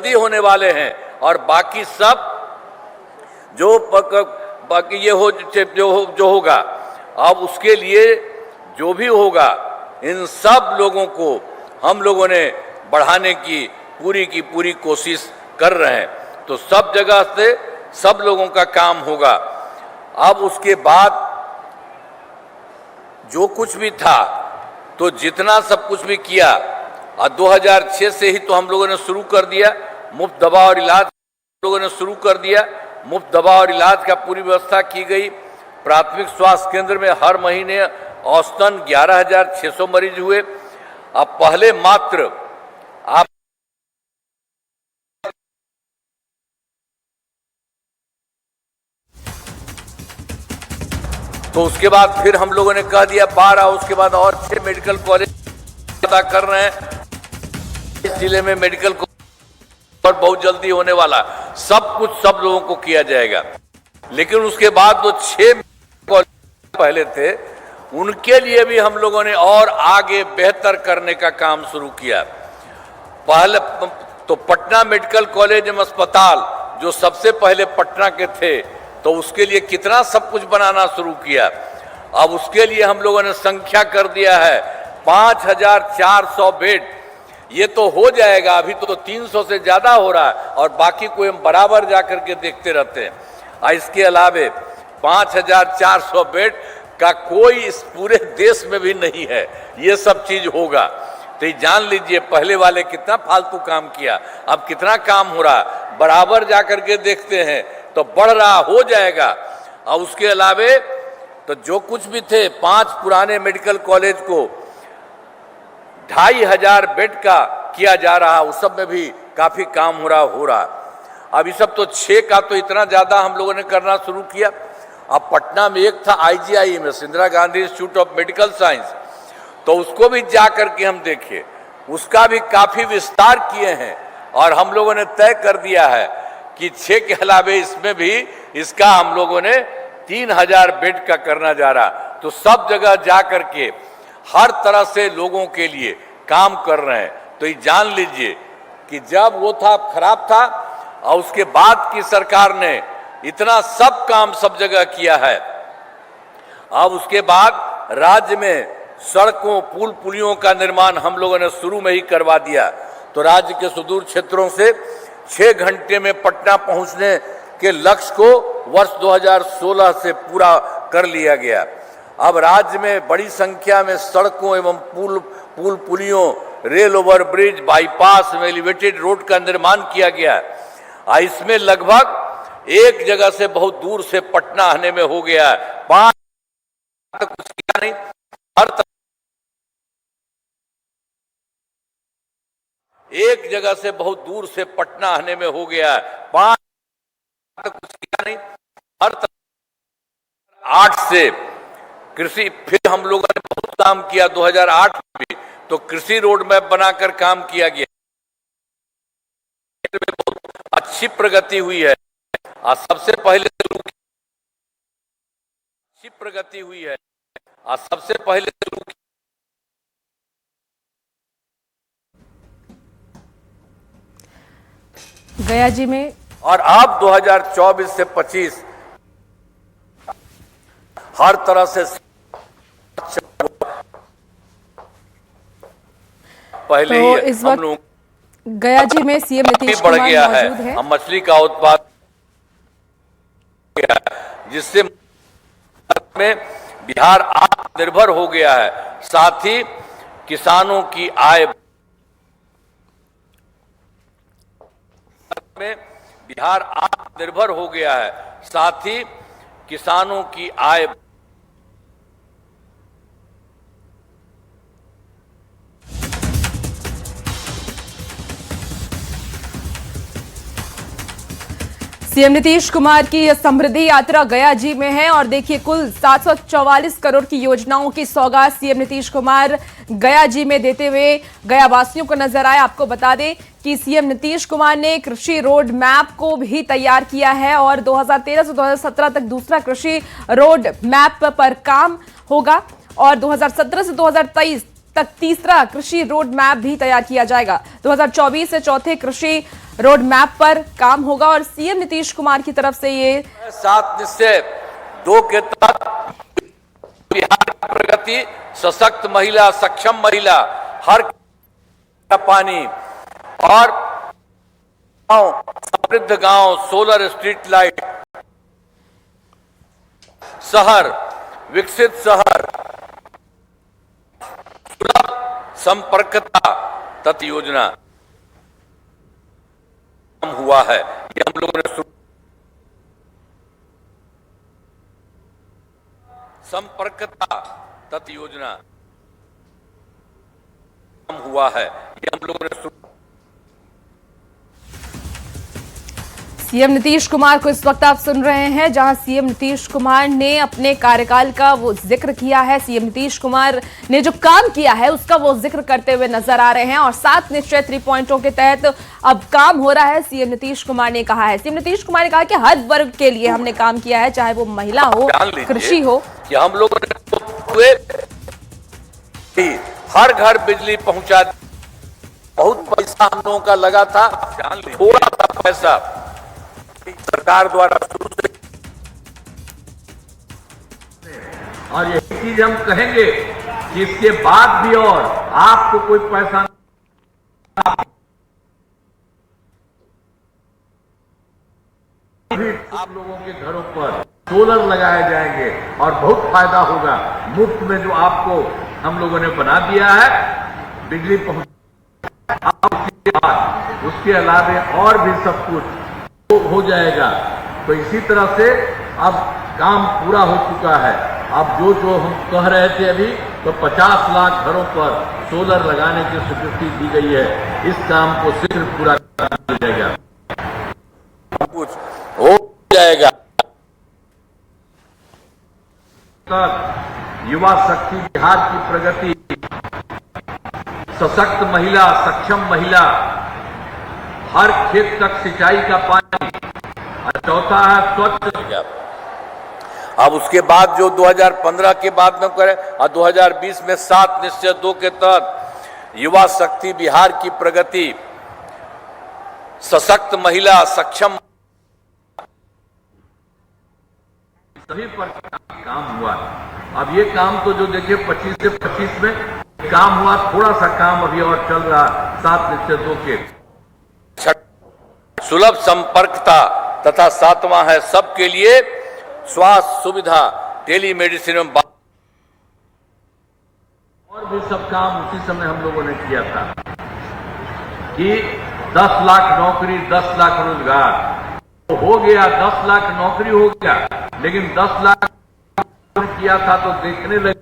जल्दी होने वाले हैं। और बाकी सब बाकी ये जो होगा, अब उसके लिए जो भी होगा, इन सब लोगों को हम लोगों ने बढ़ाने की पूरी कोशिश कर रहे हैं। तो सब जगह से सब लोगों का काम होगा। अब उसके बाद जो कुछ भी था, तो जितना सब कुछ भी किया, और 2006 से ही तो हम लोगों ने शुरू कर दिया मुफ्त दवा और इलाज। लोगों ने शुरू कर दिया मुफ्त दवा और इलाज का पूरी व्यवस्था की गई। प्राथमिक स्वास्थ्य केंद्र में हर महीने औसतन 11,600 मरीज हुए। अब पहले मात्र आप तो उसके बाद फिर हम लोगों ने कह दिया 12, उसके बाद और 6 मेडिकल कॉलेज पता कर रहे हैं। इस जिले में मेडिकल कॉलेज बहुत जल्दी होने वाला, सब कुछ सब लोगों को किया जाएगा। लेकिन उसके बाद जो 6 कॉलेज पहले थे, उनके लिए भी हम लोगों ने और आगे बेहतर करने का काम शुरू किया। पहले तो पटना मेडिकल कॉलेज एवं अस्पताल, जो सबसे पहले पटना के थे, तो उसके लिए कितना सब कुछ बनाना शुरू किया। अब उसके लिए हम लोगों ने संख्या कर दिया है 5,400 बेड। ये तो हो जाएगा, अभी तो 300 से ज्यादा हो रहा है, और बाकी को हम बराबर जाकर के देखते रहते हैं। और इसके अलावे 5,400 बेड का कोई इस पूरे देश में भी नहीं है। ये सब चीज होगा, तो ये जान लीजिए पहले वाले कितना फालतू काम किया, अब कितना काम हो रहा, बराबर जाकर के देखते हैं तो बढ़ रहा, हो जाएगा। और उसके अलावे तो जो कुछ भी थे, 5 पुराने मेडिकल कॉलेज को 2,500 बेड का किया जा रहा, उस सब में भी काफी काम हो रहा। अब ये सब तो 6 का तो इतना ज्यादा हम लोगों ने करना शुरू किया। अब पटना में एक था IGI Indira Gandhi institute of medical science, तो उसको भी जा करके हम देखे, उसका भी काफी विस्तार किए हैं। और हम लोगों ने तय कर दिया है कि 6 के अलावे इसमें भी इसका हम लोगों ने 3,000 बेड का करना जा रहा। तो सब जगह जा करके हर तरह से लोगों के लिए काम कर रहे हैं। तो ये जान लीजिए कि जब वो था खराब था, और उसके बाद की सरकार ने इतना सब काम सब जगह किया है। अब उसके बाद राज्य में सड़कों पुल पुलियों का निर्माण हम लोगों ने शुरू में ही करवा दिया। तो राज्य के सुदूर क्षेत्रों से 6 घंटे में पटना पहुंचने के लक्ष्य को वर्ष 2016 से पूरा कर लिया गया। अब राज्य में बड़ी संख्या में सड़कों एवं पुल पुलियों, रेल ओवर ब्रिज, बाईपास में एलिवेटेड रोड का निर्माण किया गया। इसमें लगभग एक जगह से बहुत दूर से पटना आने में हो गया। 5 तक कुछ किया नहीं, हर एक जगह से बहुत दूर से पटना आने में हो गया। 5 तक कुछ किया नहीं, हर 8 से कृषि, फिर हम लोगों ने बहुत काम किया 2008 में भी, तो कृषि रोड मैप बनाकर काम किया गया। बहुत अच्छी प्रगति हुई है। और सबसे पहले अच्छी प्रगति हुई है। और सबसे पहले गया जी में, और अब 2024 से 25 हर तरह से पहले तो ही इस हम वक्त लोग गया जी में सीएम नीतीश बढ़ कुमार गया मौजूद है। हम मछली का उत्पादन, जिससे में बिहार आत्मनिर्भर हो गया है। साथ ही किसानों की आय में बिहार आत्मनिर्भर हो गया है। साथ ही किसानों की आय सीएम नीतीश कुमार की यह समृद्धि यात्रा गया जी में है और देखिए कुल 744 करोड़ की योजनाओं की सौगात सीएम नीतीश कुमार गया जी में देते हुए गया वासियों को नजर आए। आपको बता दें कि सीएम नीतीश कुमार ने कृषि रोड मैप को भी तैयार किया है और 2013 से 2017 तक दूसरा कृषि रोड मैप पर काम होगा और 2017 से 2023 तक तीसरा कृषि रोड मैप भी तैयार किया जाएगा। 2024 से चौथे कृषि रोड मैप पर काम होगा और सीएम नीतीश कुमार की तरफ से ये 7 निश्चय 2 के तहत बिहार की प्रगति, सशक्त महिला, सक्षम महिला, हर पानी और समृद्ध गांव, सोलर स्ट्रीट लाइट, शहर, विकसित शहर, सुलभ संपर्कता तथा योजना हुआ है। ये हम लोगों ने संपर्कता तथा योजना हुआ है, ये हम लोगों ने। सीएम नीतीश कुमार को इस वक्त आप सुन रहे हैं, जहां सीएम नीतीश कुमार ने अपने कार्यकाल का वो जिक्र किया है। सीएम नीतीश कुमार ने जो काम किया है उसका वो जिक्र करते हुए नजर आ रहे हैं और 7 निश्चय 3 पॉइंटों के तहत अब काम हो रहा है, सीएम नीतीश कुमार ने कहा है। सीएम नीतीश कुमार ने कहा कि हर वर्ग के लिए हमने काम किया है, चाहे वो महिला हो, कृषि हो। कि हम लोगों ने हर घर बिजली पहुंचा, बहुत पैसा हम लोगों का लगा था, थोड़ा सा पैसा सरकार द्वारा शुरू से, और यही चीज हम कहेंगे कि इसके बाद भी और आपको कोई पैसा आप लोगों के घरों पर सोलर लगाए जाएंगे और बहुत फायदा होगा। मुफ्त में जो आपको हम लोगों ने बना दिया है बिजली पहुंच, उसके अलावा और भी सब कुछ हो जाएगा। तो इसी तरह से अब काम पूरा हो चुका है। अब जो हम कह रहे थे अभी, तो 50 लाख घरों पर सोलर लगाने की स्वीकृति दी गई है। इस काम को शीघ्र पूरा कर जाएगा, कुछ हो जाएगा। युवा शक्ति, बिहार की प्रगति, सशक्त महिला, सक्षम महिला, हर खेत तक सिंचाई का पानी, और चौथा है स्वच्छ। अब उसके बाद जो 2015 के बाद में करें और 2020 में 7 निश्चय 2 के तहत युवा शक्ति, बिहार की प्रगति, सशक्त महिला, सक्षम, सभी पर काम हुआ। अब ये काम तो जो देखिए 25 से 25 में काम हुआ, थोड़ा सा काम अभी और चल रहा 7 निश्चय 2 के। सुलभ संपर्कता तथा 7वां है सबके लिए स्वास्थ्य सुविधा, टेली मेडिसिन और भी सब काम उसी समय हम लोगों ने किया था कि 10 लाख नौकरी, 10 लाख रोजगार तो हो गया। 10 लाख नौकरी हो गया, लेकिन 10 लाख किया था तो देखने लगे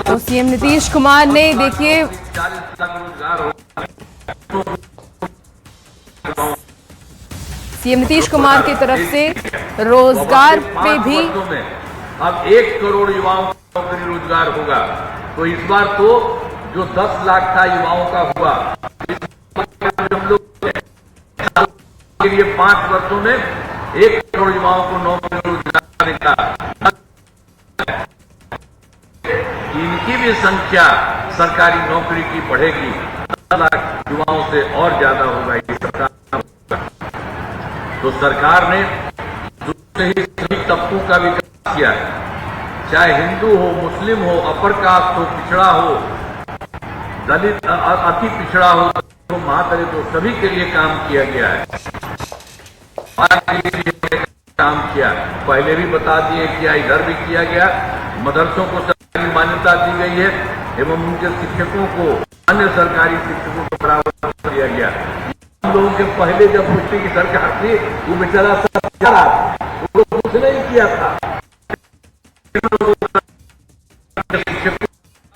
तो सीएम नीतीश कुमार ने देखिए 40 लाख रोजगार सीएम नीतीश कुमार की तरफ से रोजगार पे भी अब 1 करोड़ युवाओं को नौकरी रोजगार होगा। तो इस बार तो जो 10 लाख था युवाओं का हुआ, हम लोग के लिए 5 वर्षों में 1 करोड़ युवाओं को नौकरी रोजगार देगा। इनकी भी संख्या सरकारी नौकरी की बढ़ेगी, 10 लाख युवाओं से और ज्यादा होगा ये सरकार। तो सरकार ने सभी तबकों का विकास किया, चाहे हिंदू हो, मुस्लिम हो, अपर कास्ट हो, पिछड़ा हो, दलित, अति पिछड़ा हो, तो महादलित हो, सभी के लिए काम किया गया है। काम किया, पहले भी बता दिए किया, इधर भी किया गया। मदरसों को सरकारी मान्यता दी गई है एवं उनके शिक्षकों को अन्य सरकारी शिक्षकों को बराबर दिया गया। हम लोगों के पहले जब पुष्टि की सरकार थी, वो बेचारा वो कुछ नहीं किया था,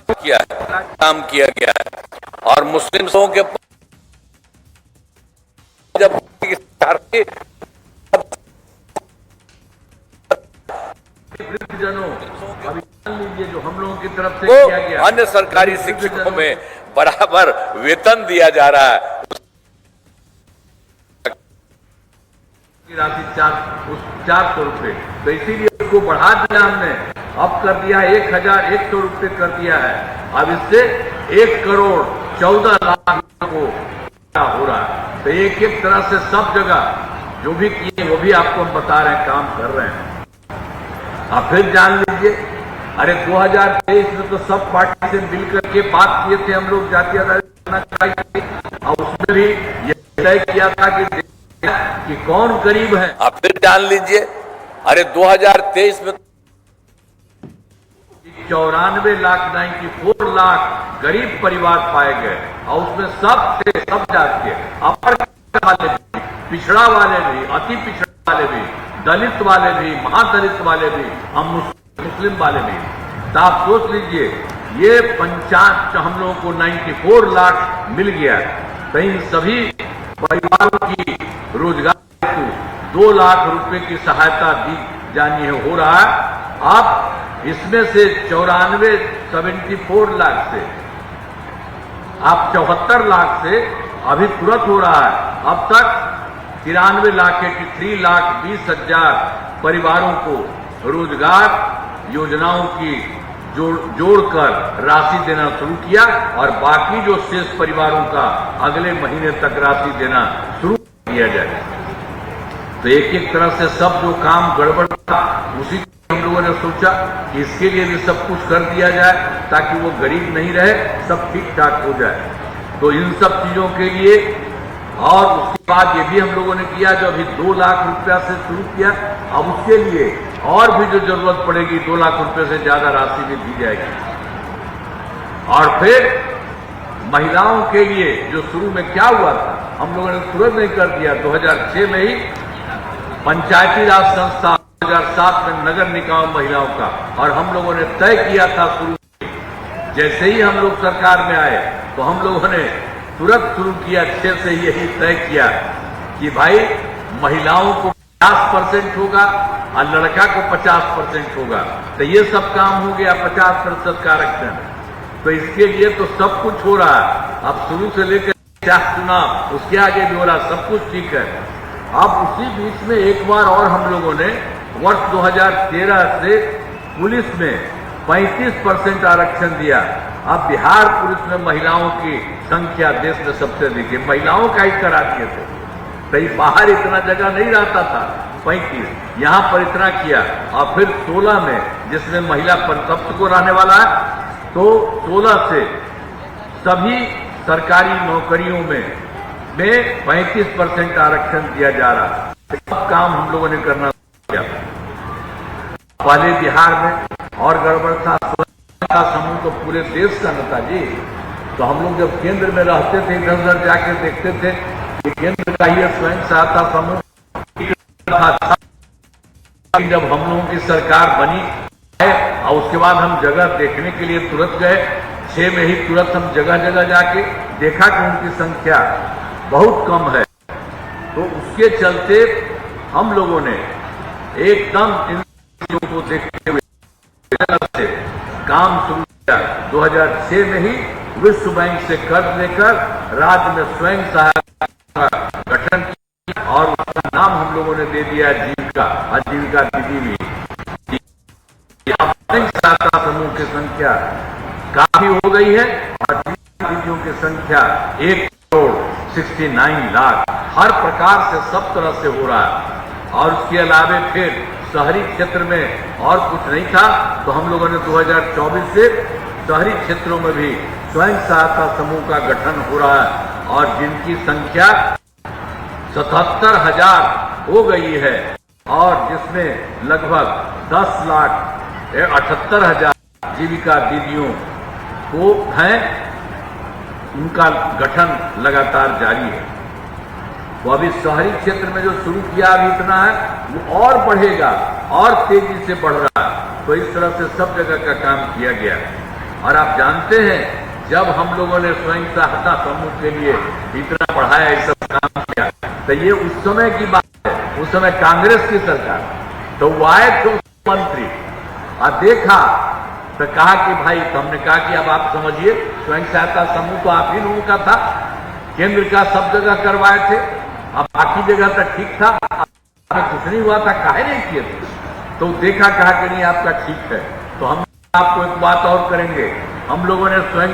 किया काम किया गया है। और मुस्लिमों के जब जनों अभियान लीजिए जो हम लोगों की तरफ से किया गया, अन्य सरकारी शिक्षकों में बराबर वेतन दिया जा रहा है। राशि 400 रुपये, तो इसीलिए उसको बढ़ा दिया हमने, अब कर दिया 1100 रुपये कर दिया है। अब इससे 1,14,00,000 को हो रहा है। तो एक एक तरह से सब जगह जो भी किए वो भी आपको हम बता रहे हैं, काम कर रहे हैं। आप फिर जान लीजिए, अरे 2023 में तो सब पार्टी से मिलकर के बात किए थे हम लोग जातीय आधारित करना चाहिए, और उसमें भी ये तय किया था कि कौन गरीब है। आप फिर जान लीजिए, अरे 2023 में 94 लाख गरीब परिवार पाए गए, और उसमें सब थे, सब जात के, अपर वाले भी, पिछड़ा वाले भी, अति पिछड़ा वाले भी, दलित वाले भी, महादलित वाले भी, हम मुस्लिम वाले भी। तो आप सोच लीजिए, ये पंचायत हम लोगों को 94 लाख मिल गया। तो इन सभी परिवारों की रोजगार हेतु 2 लाख रुपए की सहायता दी जानी है, हो रहा है। अब इसमें से 74 लाख से आप 74 लाख से अभी तुरंत हो रहा है। अब तक 93 लाख 3,20,000 परिवारों को रोजगार योजनाओं की जोड़कर राशि देना शुरू किया, और बाकी जो शेष परिवारों का अगले महीने तक राशि देना शुरू किया जाए। तो एक एक तरह से सब जो काम गड़बड़ था, उसी हम लोगों ने सोचा कि इसके लिए भी सब कुछ कर दिया जाए, ताकि वो गरीब नहीं रहे, सब ठीक ठाक हो जाए। तो इन सब चीजों के लिए, और उसके बाद ये भी हम लोगों ने किया, जो अभी 2 लाख रुपया से शुरू किया, अब उसके लिए और भी जो जरूरत पड़ेगी 2 लाख रुपए से ज्यादा राशि भी दी जाएगी। और फिर महिलाओं के लिए जो शुरू में क्या हुआ था, हम लोगों ने तुरंत नहीं कर दिया। 2006 में ही पंचायती राज संस्था, 2007 में नगर निकाय महिलाओं का, और हम लोगों ने तय किया था शुरू, जैसे ही हम लोग सरकार में आए तो हम लोगों ने तुरंत शुरू किया, अच्छे से यही तय किया कि भाई महिलाओं को 50% होगा और लड़का को 50% होगा। तो ये सब काम हो गया, 50% का आरक्षण। तो इसके लिए तो सब कुछ हो रहा है, अब शुरू से लेकर चुनाव, उसके आगे भी हो रहा, सब कुछ ठीक है। अब उसी बीच में एक बार और हम लोगों ने वर्ष 2013 से पुलिस में 35% आरक्षण दिया। अब बिहार पुलिस में महिलाओं की संख्या देश में सबसे अधिक है, महिलाओं का ही करा दिए थे। कहीं बाहर इतना जगह नहीं रहता था, 35, यहाँ पर इतना किया। और फिर 16 में, जिसमें महिला परितप्त को रहने वाला है, तो 16 से सभी सरकारी नौकरियों में 35% आरक्षण दिया जा रहा है। सब काम हम लोगों ने करना किया। पहले बिहार में और गड़बड़ था, का समूह तो पूरे देश का न था जी। तो हम लोग जब केंद्र में रहते थे, इधर उधर जाके देखते थे कि केंद्र का ही स्वयं सहायता समूह था। जब हम लोगों की सरकार बनी है, और उसके बाद हम जगह देखने के लिए तुरंत गए, 6 में ही तुरंत हम जगह जगह जाके देखा कि उनकी संख्या बहुत कम है। तो उसके चलते हम लोगों ने एकदम इन चीजों को देखते हुए काम शुरू किया। 2006 में ही विश्व बैंक से कर्ज लेकर राज्य में स्वयं सहायता का गठन किया, और उसका नाम हम लोगों ने दे दिया आजीविका दीदी भी। सहायता समूह की संख्या काफी हो गई है, और दीदियों की संख्या 1,69 लाख हर प्रकार से सब तरह से हो रहा है। और उसके अलावे फिर शहरी क्षेत्र में और कुछ नहीं था, तो हम लोगों ने 2024 से शहरी क्षेत्रों में भी स्वयं सहायता समूह का गठन हो रहा है, और जिनकी संख्या 77,000 हो गई है, और जिसमें लगभग 10,78,000 जीविका दीदियों को हैं, उनका गठन लगातार जारी है। वो अभी शहरी क्षेत्र में जो शुरू किया अभी इतना है, वो और बढ़ेगा, और तेजी से बढ़ रहा है। तो इस तरह से सब जगह का काम किया गया। और आप जानते हैं, जब हम लोगों ने स्वयं सहायता समूह के लिए इतना बढ़ाया, ये सब काम किया, तो ये उस समय की बात है, उस समय कांग्रेस की सरकार। तो वो आए थे मंत्री और देखा, तो कहा कि भाई, तो हमने कहा कि अब आप समझिए, स्वयं सहायता समूह तो आप ही लोगों का था, केंद्र का सब जगह करवाए थे, अब बाकी जगह तक ठीक था, कुछ नहीं हुआ था, काहे नहीं किए थे? तो देखा, कहा कि नहीं आपका ठीक है। तो हम आपको एक बात और करेंगे, हम लोगों ने जो स्वयं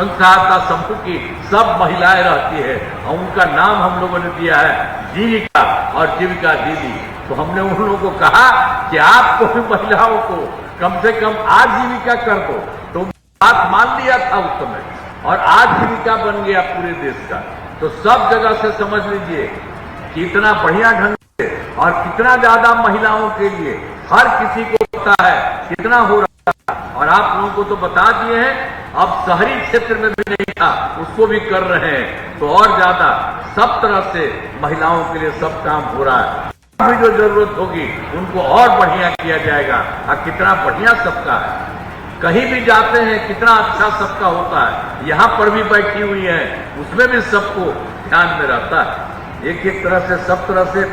सहायता समूह की सब महिलाएं रहती है और उनका नाम हम लोगों ने दिया है जीविका और जीविका दीदी। तो हमने उन लोगों को कहा कि आपको भी महिलाओं को कम से कम आजीविका कर दो। तो बात मान लिया था उस समय और आजीविका बन गया पूरे देश का। तो सब जगह से समझ लीजिए कि इतना बढ़िया ढंग से और कितना ज्यादा महिलाओं के लिए हर किसी को पता है कितना हो रहा है। और आप लोगों को तो बता दिए हैं, अब शहरी क्षेत्र में भी नहीं था उसको भी कर रहे हैं। तो और ज्यादा सब तरह से महिलाओं के लिए सब काम हो रहा है। अभी जो जरूरत होगी उनको और बढ़िया किया जाएगा। और कितना बढ़िया सबका है, कहीं भी जाते हैं कितना अच्छा सबका होता है। यहाँ पर भी बैठी हुई है, उसमें भी सबको ध्यान में रहता है। एक एक तरह से सब तरह से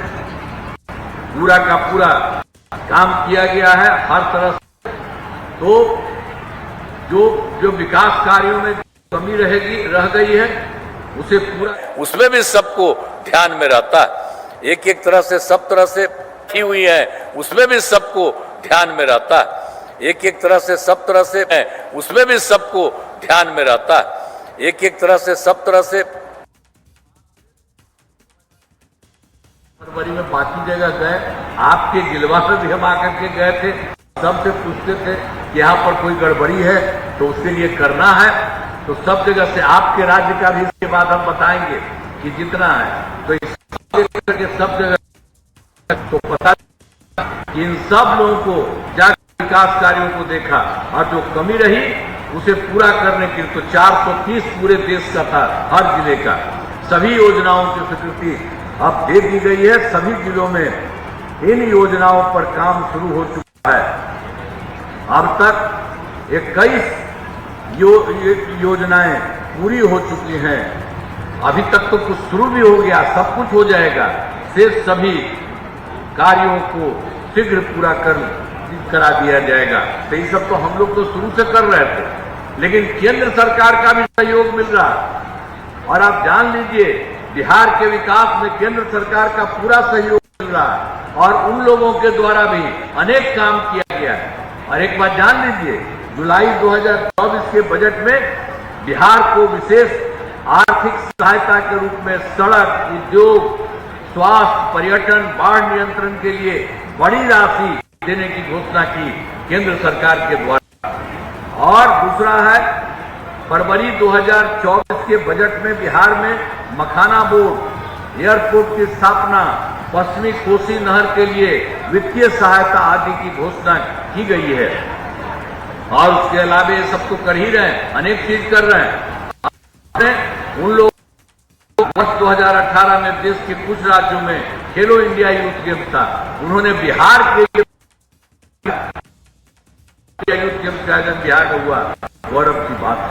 पूरा का पूरा काम किया गया है हर तरह से। तो जो विकास कार्यों में कमी रह गई है उसे पूरा, उसमें भी सबको ध्यान में रहता है। एक एक तरह से सब तरह से की हुई है, उसमें भी सबको ध्यान में रहता है। एक एक तरह से सब तरह से है, उसमें भी सबको ध्यान में रहता है। एक एक तरह से सब तरह से फरवरी में बाकी जगह गए, आपके जिलवा में भी हम आकर के गए थे, सबसे पूछते थे कि यहाँ पर कोई गड़बड़ी है तो उसके लिए करना है। तो सब जगह से आपके राज्य का भी इसके बाद हम बताएंगे कि जितना है। तो इस सब जगह तो पता कि इन सब लोगों को जाकर विकास कार्यों को देखा और जो कमी रही उसे पूरा करने के लिए तो 430 पूरे देश का था, हर जिले का। सभी योजनाओं की स्वीकृति अब दे दी गई है। सभी जिलों में इन योजनाओं पर काम शुरू हो चुका है। अब तक 21 योजनाएं पूरी हो चुकी हैं। अभी तक तो कुछ शुरू भी हो गया, सब कुछ हो जाएगा। शेष सभी कार्यों को शीघ्र पूरा करा दिया जाएगा। तो ये सब तो हम लोग तो शुरू से कर रहे थे, लेकिन केंद्र सरकार का भी सहयोग मिल रहा है। और आप जान लीजिए बिहार के विकास में केंद्र सरकार का पूरा सहयोग मिल रहा है और उन लोगों के द्वारा भी अनेक काम किया गया है। और एक बात जान लीजिए, जुलाई 2024 के बजट में बिहार को विशेष आर्थिक सहायता के रूप में सड़क, उद्योग, स्वास्थ्य, पर्यटन, बाढ़ नियंत्रण के लिए बड़ी राशि देने की घोषणा की केंद्र सरकार के द्वारा। और दूसरा है, फरवरी 2024 के बजट में बिहार में मखाना बोर्ड, एयरपोर्ट की स्थापना, पश्चिमी कोसी नहर के लिए वित्तीय सहायता आदि की घोषणा की गई है। और उसके अलावा ये सब तो कर ही रहे हैं, अनेक चीज कर रहे हैं। उन लोगों वर्ष 2018 में देश के कुछ राज्यों में खेलो इंडिया यूथ गेम था, उन्होंने बिहार के लिए यूथ गेम का आयोजन बिहार में हुआ, गौरव की बात है।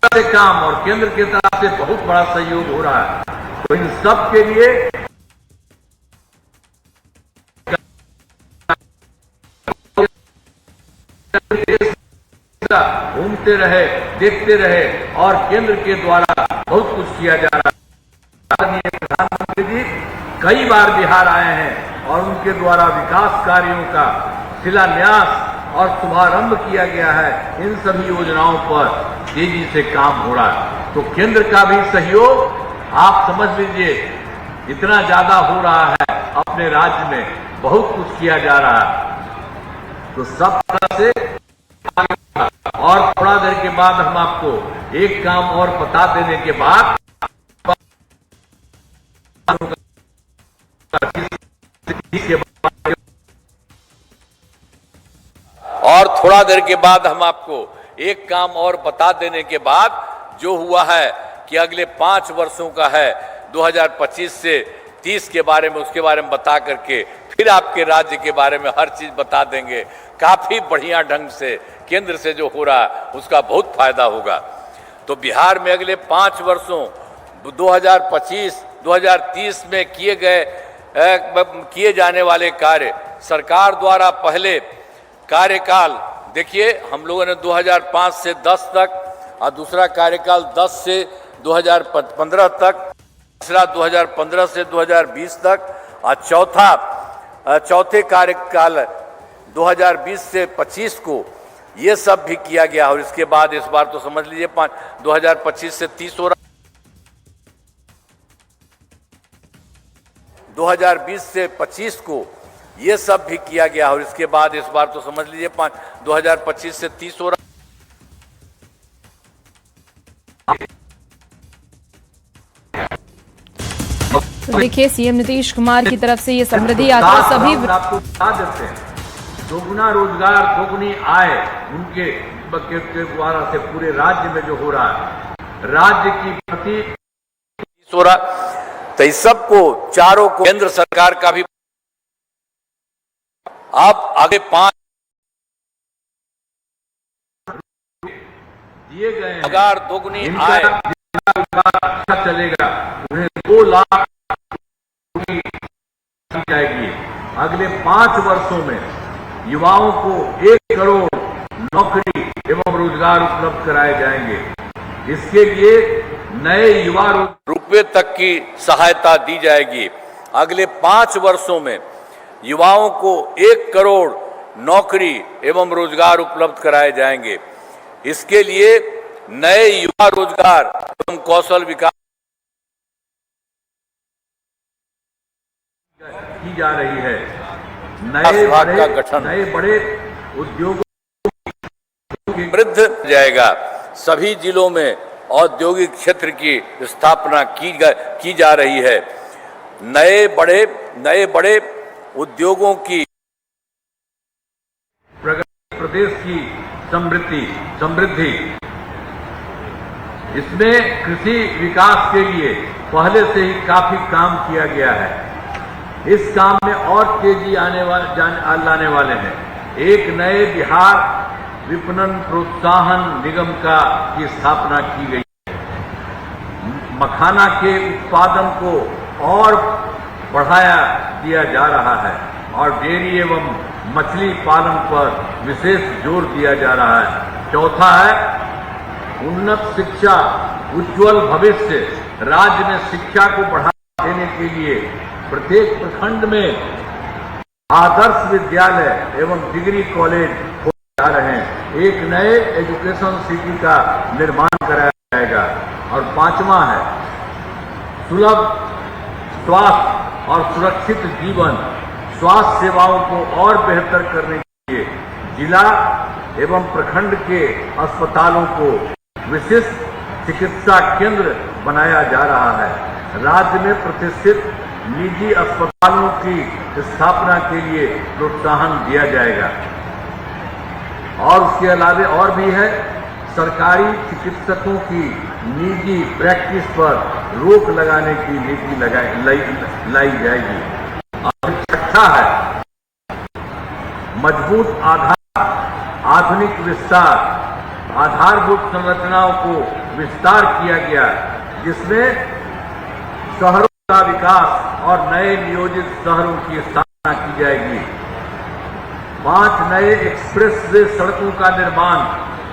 से काम और केंद्र की तरफ से बहुत बड़ा सहयोग हो रहा है। तो इन सब के लिए घूमते रहे, देखते रहे और केंद्र के द्वारा बहुत कुछ किया जा रहा है। प्रधानमंत्री जी कई बार बिहार आए हैं और उनके द्वारा विकास कार्यों का शिलान्यास और शुभारंभ किया गया है। इन सभी योजनाओं पर तेजी से काम हो रहा है। तो केंद्र का भी सहयोग आप समझ लीजिए इतना ज्यादा हो रहा है, अपने राज्य में बहुत कुछ किया जा रहा है। तो सब तरह से और थोड़ा देर के बाद हम आपको एक काम और बता देने के बाद हम आपको एक काम और बता देने के बाद जो हुआ है कि अगले 5 वर्षों का है 2025 से 30 के बारे में, उसके बारे में बता करके फिर आपके राज्य के बारे में हर चीज बता देंगे। काफी बढ़िया ढंग से केंद्र से जो हो रहा है उसका बहुत फायदा होगा। तो बिहार में अगले 5 वर्षों 2025-2030 में किए जाने वाले कार्य सरकार द्वारा पहले कार्यकाल देखिए, हम लोगों ने 2005 से 10 तक और दूसरा कार्यकाल 10 से 2015 तक तीसरा 2015 से 2020 तक और चौथे कार्यकाल 2020 से 25 को ये सब भी किया गया। और इसके बाद इस बार तो समझ लीजिए 2025 से 30 हो रहा, 2020 से 25 को ये सब भी किया गया। और इसके बाद इस बार तो समझ लीजिए 2025 से 30 हो रहा। तो देखिए सीएम नीतीश कुमार की तरफ से ये समृद्धि यात्रा सभी आपको बता देते हैं, दोगुना रोजगार, दोगुनी आय उनके के द्वारा से पूरे राज्य में जो हो रहा है, राज्य की प्रति हो रहा, तो इस सबको चारों को केंद्र सरकार का भी आप आगे 5 दिए गए हैं, रोजगार, दोगुनी आय अच्छा चलेगा, उन्हें 2 लाख जाएगी। अगले 5 वर्षों में युवाओं को 1 करोड़ नौकरी एवं रोजगार उपलब्ध कराए जाएंगे। इसके लिए नए युवा रुपये तक की सहायता दी जाएगी। अगले 5 वर्षों में युवाओं को 1 करोड़ नौकरी एवं रोजगार उपलब्ध कराए जाएंगे। इसके लिए नए युवा रोजगार एवं कौशल विकास की जा रही है। नए बड़े उद्योगों वृद्ध जाएगा। सभी जिलों में औद्योगिक क्षेत्र की स्थापना की जा रही है। नए बड़े उद्योगों की प्रदेश की समृद्धि इसमें कृषि विकास के लिए पहले से ही काफी काम किया गया है। इस काम में और तेजी लाने वाले हैं। एक नए बिहार विपणन प्रोत्साहन निगम की स्थापना की गई है। मखाना के उत्पादन को और बढ़ाया दिया जा रहा है और डेयरी एवं मछली पालन पर विशेष जोर दिया जा रहा है। चौथा है उन्नत शिक्षा, उज्जवल भविष्य। राज्य में शिक्षा को बढ़ावा देने के लिए प्रत्येक प्रखंड में आदर्श विद्यालय एवं डिग्री कॉलेज खोले जा रहे हैं। एक नए एजुकेशन सिटी का निर्माण कराया जाएगा। और 5वां है सुलभ स्वास्थ्य और सुरक्षित जीवन। स्वास्थ्य सेवाओं को और बेहतर करने के लिए जिला एवं प्रखंड के अस्पतालों को विशिष्ट चिकित्सा केंद्र बनाया जा रहा है। राज्य में प्रतिष्ठित निजी अस्पतालों की स्थापना के लिए प्रोत्साहन दिया जाएगा। और उसके अलावा और भी है, सरकारी चिकित्सकों की निजी प्रैक्टिस पर रोक लगाने की नीति लाई जाएगी। और 6 है मजबूत आधार, आधुनिक विस्तार। आधारभूत संरचनाओं को विस्तार किया गया, जिसमें शहरों का विकास और नए नियोजित शहरों की स्थापना की जाएगी। 5 नए एक्सप्रेस वे सड़कों का निर्माण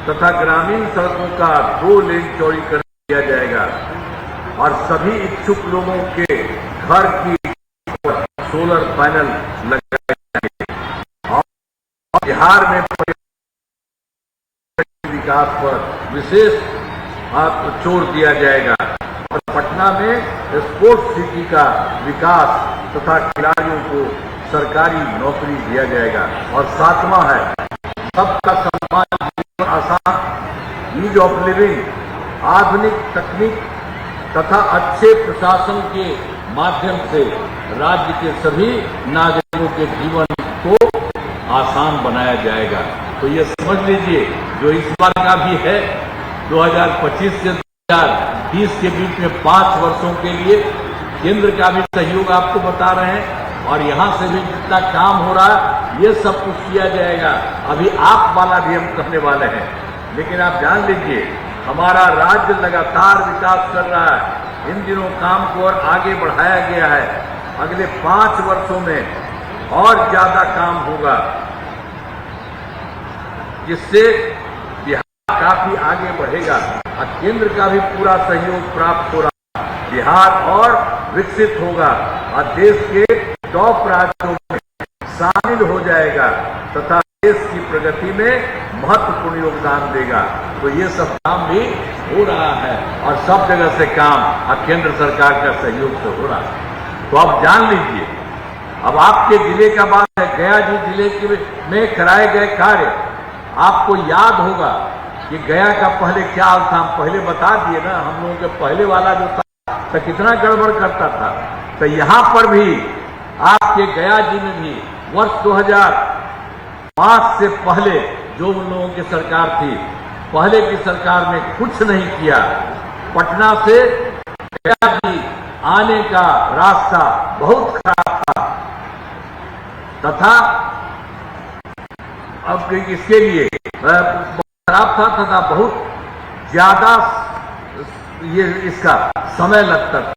तथा ग्रामीण सड़कों का 2 लेन चौड़ीकरण किया जाएगा। और सभी इच्छुक लोगों के घर की सोलर पैनल लगाए जाएंगे। और बिहार में विकास पर विशेष जोर दिया जाएगा। और पटना में स्पोर्ट्स सिटी का विकास तथा खिलाड़ियों को सरकारी नौकरी दिया जाएगा। और 7वां है सबका सम्मान, जीवन आसान, ईज ऑफ लिविंग। आधुनिक तकनीक तथा अच्छे प्रशासन के माध्यम से राज्य के सभी नागरिकों के जीवन को आसान बनाया जाएगा। तो ये समझ लीजिए, जो इस बार का भी है 2025 से 2030 के बीच में 5 वर्षों के लिए केंद्र का भी सहयोग आपको बता रहे हैं। और यहाँ से भी जितना काम हो रहा है ये सब कुछ किया जाएगा। अभी आप वाला भी हम करने वाले हैं, लेकिन आप जान लीजिए हमारा राज्य लगातार विकास कर रहा है। इन दिनों काम को और आगे बढ़ाया गया है। अगले 5 वर्षों में और ज्यादा काम होगा, जिससे बिहार काफी आगे बढ़ेगा और केंद्र का भी पूरा सहयोग प्राप्त हो रहा है। बिहार और विकसित होगा और देश के टॉप राज्यों में शामिल हो जाएगा तथा देश की प्रगति में महत्वपूर्ण योगदान देगा। तो ये सब काम भी हो रहा है और सब जगह से काम और केंद्र सरकार का सहयोग से हो रहा है। तो आप जान लीजिए, अब आपके जिले का बात है, गया जी जिले में कराए गए कार्य, आपको याद होगा कि गया का पहले क्या हाल था, हम पहले बता दिए ना, हम लोगों के पहले वाला जो था तो कितना गड़बड़ करता था। तो यहां पर भी आपके गया जी में भी वर्ष 2005 से पहले जो उन लोगों की सरकार थी, पहले की सरकार ने कुछ नहीं किया। पटना से गया जी आने का रास्ता बहुत खराब था तथा अब इसके लिए खराब था तथा बहुत ज्यादा ये इसका समय लगता था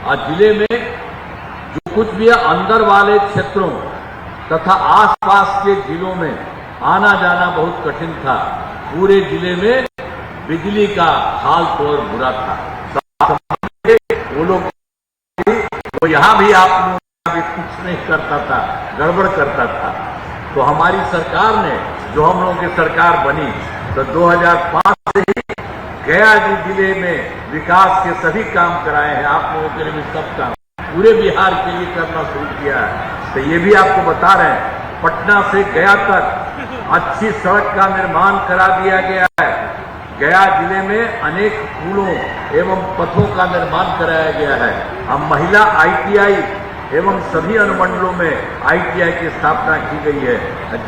और जिले में जो कुछ भी अंदर वाले क्षेत्रों तथा आसपास के जिलों में आना जाना बहुत कठिन था। पूरे जिले में बिजली का हाल तो और बुरा था। वो लोग वो यहां भी आप लोग भी कुछ नहीं करता था, गड़बड़ करता था। तो हमारी सरकार ने, जो हम लोगों की सरकार बनी, तो 2005 से ही गया जी जिले में विकास के सभी काम कराए हैं। आप लोगों के लिए भी सब काम पूरे बिहार के लिए करना शुरू किया है। तो ये भी आपको बता रहे हैं, पटना से गया तक अच्छी सड़क का निर्माण करा दिया गया है। गया जिले में अनेक पुलों एवं पथों का निर्माण कराया गया है। अब महिला ITI एवं सभी अनुमंडलों में ITI की स्थापना की गई है।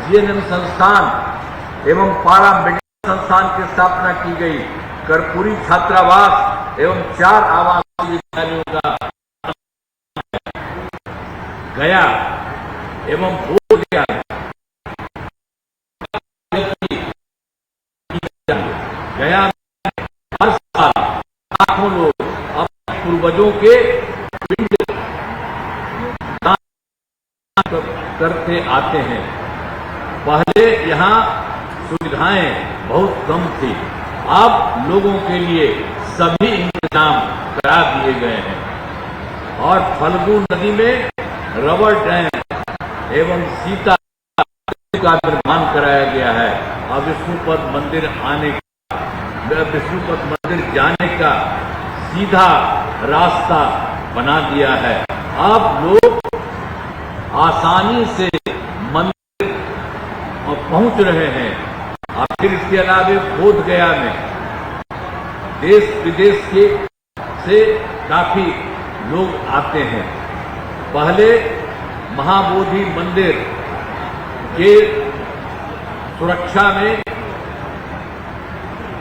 GNM संस्थान एवं पारा मेडिकल संस्थान की स्थापना की गई। कर्पूरी छात्रावास एवं 4 आवासीय विद्यालयों का गया एवं बोध गया गया हर साल लाखों लोग अपने पूर्वजों के पिंड करते आते हैं। पहले यहाँ सुविधाएं बहुत कम थी, अब लोगों के लिए सभी इंतजाम करा दिए गए हैं और फल्गु नदी में रबर डैम एवं सीता का निर्माण कराया गया है। अब विष्णुपद मंदिर विष्णुपद मंदिर जाने का सीधा रास्ता बना दिया है। अब लोग आसानी से मंदिर पहुंच रहे हैं। और फिर इसके अलावा बोध गया में देश विदेश के से काफी लोग आते हैं। पहले महाबोधि मंदिर के सुरक्षा में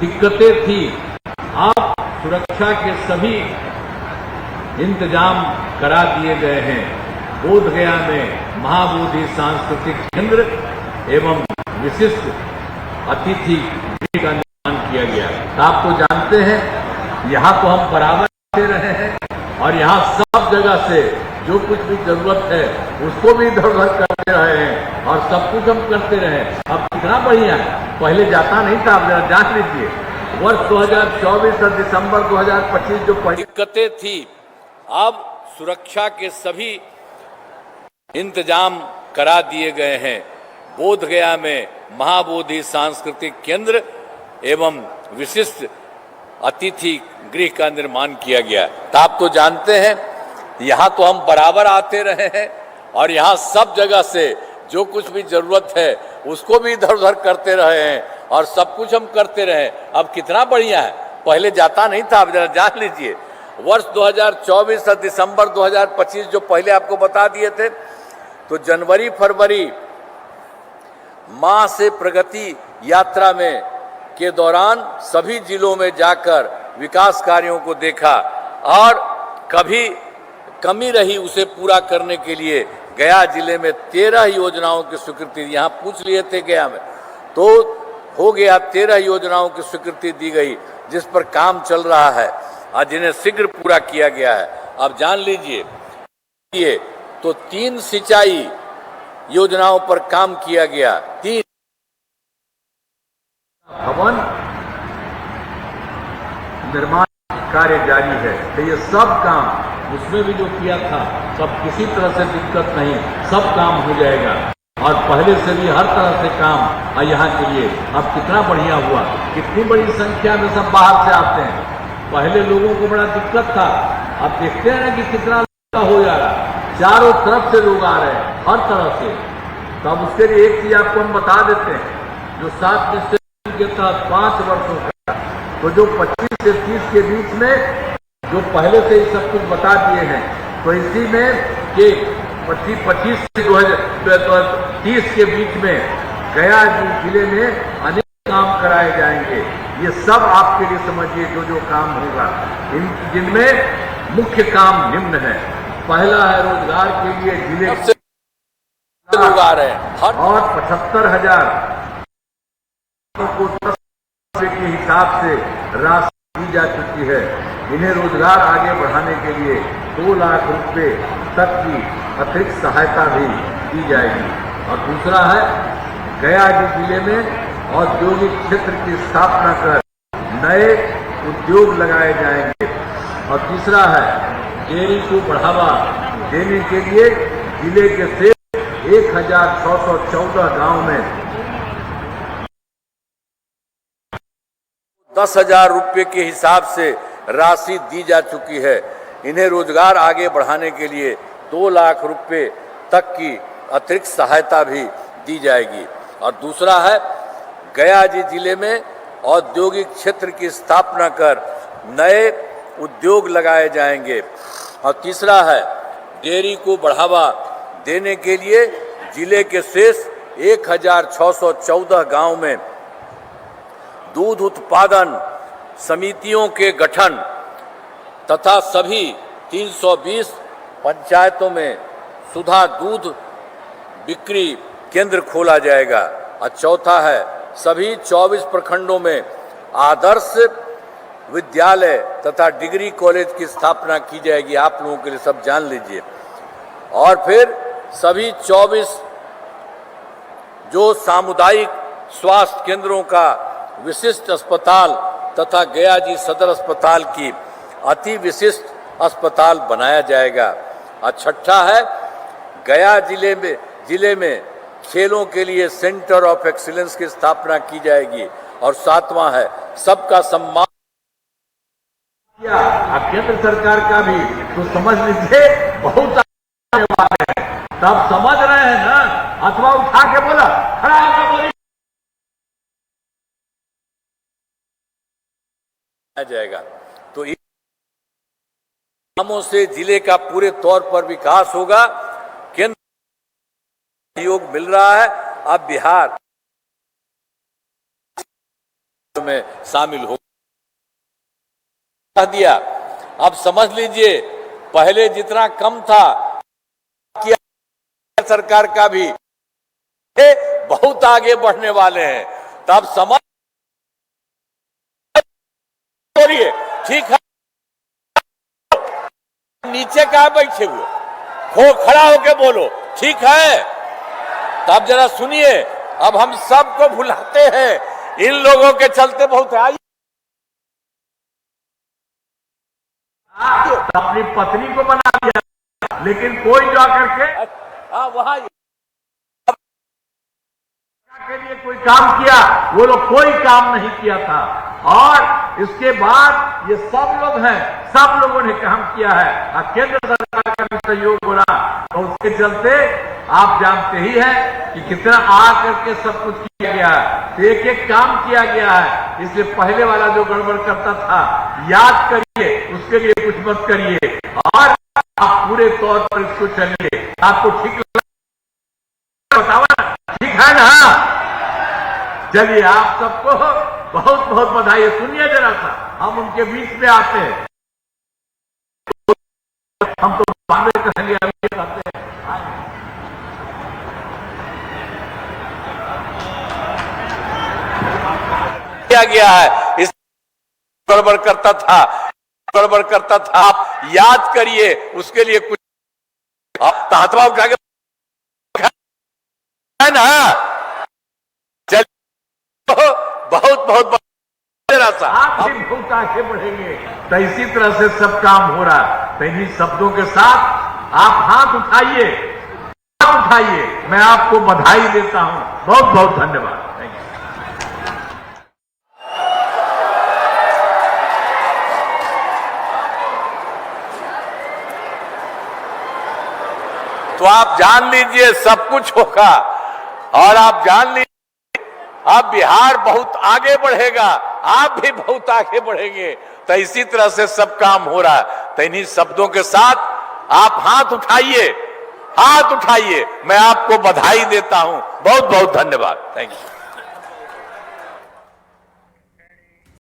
दिक्कतें थी, अब सुरक्षा के सभी इंतजाम करा दिए गए हैं। बोध गया में महाबोधि सांस्कृतिक केंद्र एवं विशिष्ट अतिथि गृह का निर्माण किया गया। तो आप तो जानते हैं, यहाँ तो हम बराबर दे रहे हैं और यहाँ सब जगह से जो कुछ भी जरूरत है उसको भी इधर उधर करते रहे हैं और सब कुछ हम करते रहे। अब कितना बढ़िया है, पहले जाता नहीं था। आप जरा जान लीजिए, वर्ष 2024 और दिसंबर 2025 जो दिक्कतें थी, अब सुरक्षा के सभी इंतजाम करा दिए गए हैं। बोध गया में महाबोधि सांस्कृतिक केंद्र एवं विशिष्ट अतिथि गृह का निर्माण किया गया। तो आप तो जानते हैं, यहाँ तो हम बराबर आते रहे हैं और यहाँ सब जगह से जो कुछ भी जरूरत है उसको भी इधर उधर करते रहे हैं और सब कुछ हम करते रहे। अब कितना बढ़िया है, पहले जाता नहीं था। आप जरा जान लीजिए, वर्ष 2024 और दिसंबर 2025 जो पहले आपको बता दिए थे, तो जनवरी फरवरी माह से प्रगति यात्रा में के दौरान सभी जिलों में जाकर विकास कार्यों को देखा और कभी कमी रही उसे पूरा करने के लिए गया जिले में 13 योजनाओं की स्वीकृति, यहाँ पूछ लिए थे गया में, तो हो गया 13 योजनाओं की स्वीकृति दी गई जिस पर काम चल रहा है और जिन्हें शीघ्र पूरा किया गया है। अब जान लीजिए, ये तो 3 सिंचाई योजनाओं पर काम किया गया। 3 भवन निर्माण कार्य जारी है। तो ये सब काम उसमें भी जो किया था सब किसी तरह से दिक्कत नहीं, सब काम हो जाएगा और पहले से भी हर तरह से काम यहाँ के लिए अब कितना बढ़िया हुआ, कितनी बड़ी संख्या में सब बाहर से आते हैं। पहले लोगों को बड़ा दिक्कत था, अब देखते हैं ना कि कितना हो जा रहा, चारों तरफ से लोग आ रहे हैं हर तरह से। तो अब उसके लिए एक चीज आपको हम बता देते हैं, जो 7 निश्चय के तहत 5 वर्षों का, तो जो 25 से 30 के बीच में जो पहले से ही सब कुछ बता दिए हैं, तो इसी में के 25 से 2030 के बीच में गया जिले में अनेक काम कराए जाएंगे। ये सब आपके लिए समझिए जो काम होगा, जिनमें मुख्य काम निम्न है। पहला है रोजगार के लिए जिले से लोग आ रहे हैं और 75,000 को 10 के हिसाब से राशि दी जा चुकी है। इन्हें रोजगार आगे बढ़ाने के लिए 2 लाख रुपए तक की अतिरिक्त सहायता भी दी जाएगी। और दूसरा है गया जिले में औद्योगिक क्षेत्र की स्थापना कर नए उद्योग लगाए जाएंगे। और तीसरा है डेयरी को बढ़ावा देने के लिए जिले के से 1614 गांव में 10,000 रुपये के हिसाब से राशि दी जा चुकी है। इन्हें रोजगार आगे बढ़ाने के लिए 2 लाख रुपए तक की अतिरिक्त सहायता भी दी जाएगी। और दूसरा है गया जिले में औद्योगिक क्षेत्र की स्थापना कर नए उद्योग लगाए जाएंगे। और तीसरा है डेयरी को बढ़ावा देने के लिए जिले के शेष 1614 गांव में दूध उत्पादन समितियों के गठन तथा सभी 320 पंचायतों में सुधा दूध बिक्री केंद्र खोला जाएगा। और चौथा है सभी 24 प्रखंडों में आदर्श विद्यालय तथा डिग्री कॉलेज की स्थापना की जाएगी। आप लोगों के लिए सब जान लीजिए। और फिर सभी 24 जो सामुदायिक स्वास्थ्य केंद्रों का विशिष्ट अस्पताल तथा गया जी सदर अस्पताल की अति विशिष्ट अस्पताल बनाया जाएगा। और छठा है गया जिले में खेलों के लिए सेंटर ऑफ एक्सीलेंस की स्थापना की जाएगी। और 7वां है सबका सम्मान। केंद्र सरकार का भी तो समझ लीजिए बहुत आने वाले हैं, तब समझ रहे हैं ना, अथवा उठा के बोला खड़ा होकर बोली जाएगा। तो इन कामों से जिले का पूरे तौर पर विकास होगा। केंद्र सहयोग मिल रहा है, अब बिहार में शामिल हो दिया। अब समझ लीजिए पहले जितना कम था कि सरकार का भी बहुत आगे बढ़ने वाले हैं। तब समझ ठीक है, नीचे कहा बैठे हुए खड़ा होके बोलो ठीक है। तब जरा सुनिए, अब हम सबको भुलाते हैं, इन लोगों के चलते बहुत है। अपनी पत्नी को बना दिया, लेकिन कोई जा करके वहां के लिए कोई काम किया, वो लोग कोई काम नहीं किया था। और इसके बाद ये सब लोग हैं, सब लोगों ने काम किया है और केंद्र सरकार का भी सहयोग हो रहा। तो उसके चलते आप जानते ही हैं कि कितना आ करके सब कुछ किया गया है, तो एक एक काम किया गया है। इसलिए पहले वाला जो गड़बड़ करता था याद करिए, उसके लिए कुछ मत करिए और आप पूरे तौर पर इसको चलिए। आपको ठीक बताओ ठीक है ना? चलिए आप सबको बहुत बहुत बधाई। सुनिए जरा सा, हम उनके बीच में आते हैं, हम तो बाद में कहेंगे, अभी आते हैं। किया गया है, इस गड़बड़ करता था, आप याद करिए, उसके लिए कुछ हाथवा उठा के है ना। चल बहुत बहुत जरा सा भी बहुत आगे बढ़ेंगे। तो इसी तरह से सब काम हो रहा है। तो इन्हीं शब्दों के साथ आप हाथ उठाइए, मैं आपको बधाई देता हूं। बहुत बहुत धन्यवाद। Thank you. तो आप जान लीजिए सब कुछ होगा, और आप जान लीजिए अब बिहार बहुत आगे बढ़ेगा, आप भी बहुत आगे बढ़ेंगे। तो इसी तरह से सब काम हो रहा है। तो इन्हीं शब्दों के साथ आप हाथ उठाइए, मैं आपको बधाई देता हूं। बहुत बहुत धन्यवाद। Thank you.